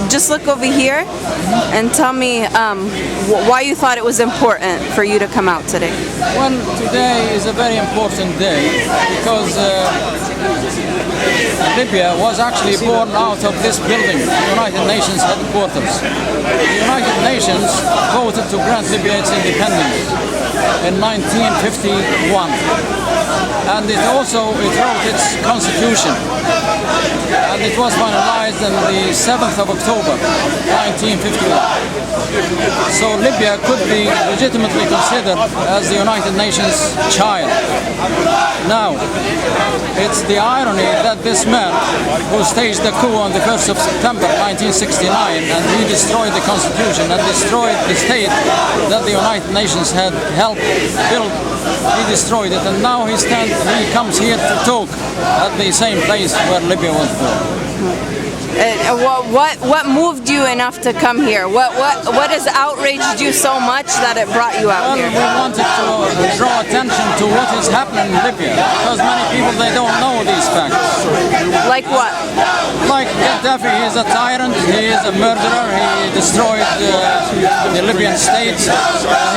just look over here and tell me why you thought it was important for you to come out today. Well, today is a very important day because Libya was actually born out of this building, the United Nations headquarters. The United Nations voted to grant Libya its independence in 1951. And it wrote its constitution. And it was finalized on the 7th of October, 1951. So Libya could be legitimately considered as the United Nations child. Now, it's the irony that this man who staged the coup on the 1st of September 1969 and he destroyed the constitution and destroyed the state that the United Nations had helped build, he destroyed it, and now he comes here to talk at the same place where Libya was born. What moved you enough to come here? What has outraged you so much that it brought you out here? We wanted to draw attention to what is happening in Libya, because many people, they don't know these facts. Like what? Like Gaddafi, he is a tyrant, he is a murderer, he destroyed the Libyan state,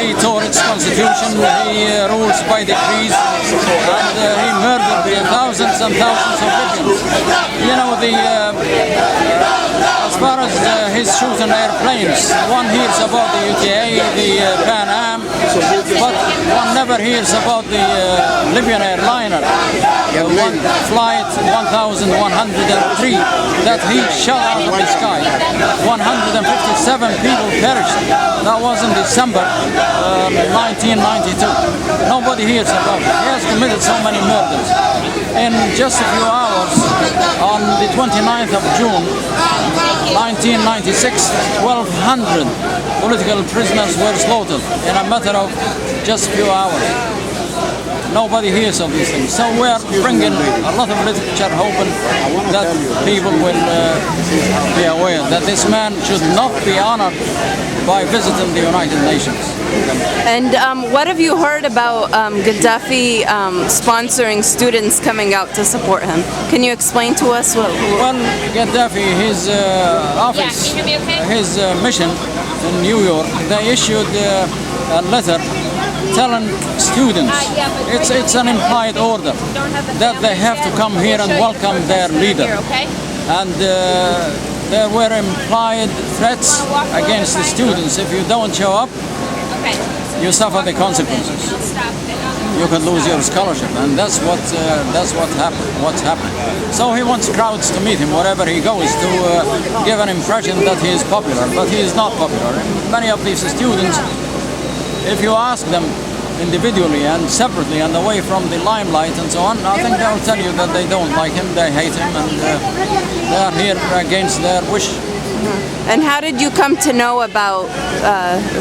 he tore its constitution, he rules by decrees, and he murdered thousands and thousands of Libyans. You know, as far as his shooting airplanes, one hears about the UTA, the Pan Am, but one never hears about the Libyan airliner, one flight 1103 that he shot out of the sky. 157 people perished. That was in December 1992. Nobody hears about it. He has committed so many murders. In just a few hours, on the 29th of June 1996, 1,200 political prisoners were slaughtered in a matter of just a few hours. Nobody hears of these things. So we're bringing a lot of literature, hoping that people will be aware that this man should not be honored by visiting the United Nations. And what have you heard about Gaddafi sponsoring students coming out to support him? Can you explain to us what? Well, Gaddafi, his office, his mission in New York, they issued a letter telling students, it's an implied order that they have to come here and welcome their leader. And there were implied threats against the students. If you don't show up, you suffer the consequences. You can lose your scholarship, and that's what's happening. So he wants crowds to meet him wherever he goes to give an impression that he is popular, but he is not popular. And many of these students, if you ask them individually and separately and away from the limelight and so on, I think they'll tell you that they don't like him, they hate him, and they are here against their wish. And how did you come to know about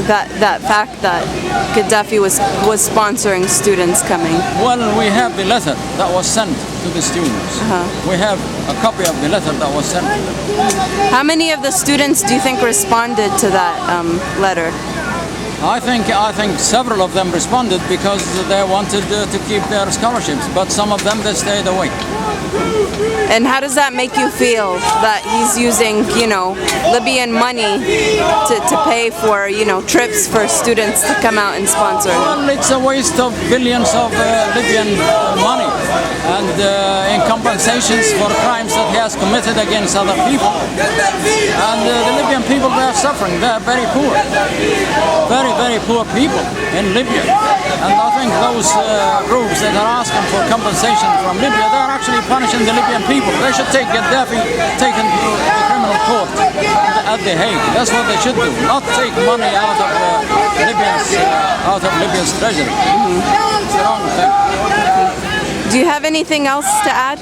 that fact that Gaddafi was sponsoring students coming? Well, we have the letter that was sent to the students. We have a copy of the letter that was sent. How many of the students do you think responded to that letter? I think several of them responded because they wanted to keep their scholarships, but some of them, they stayed away. And how does that make you feel that he's using, Libyan money to pay for, trips for students to come out and sponsor? Well, it's a waste of billions of Libyan money and in compensations for crimes that he has committed against other people. And the Libyan people, they are suffering. They are very poor. Very, very poor people in Libya. And I think those groups that are asking for compensation from Libya, they are actually punishing the Libyan people. They should take Gaddafi taken to the criminal court at The Hague. That's what they should do. Not take money out of Libya's treasury. It's the wrong thing. Do you have anything else to add?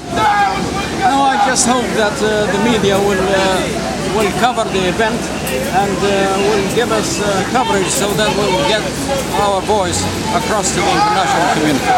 No, I just hope that the media will cover the event and will give us coverage so that we'll get our voice across to the international community.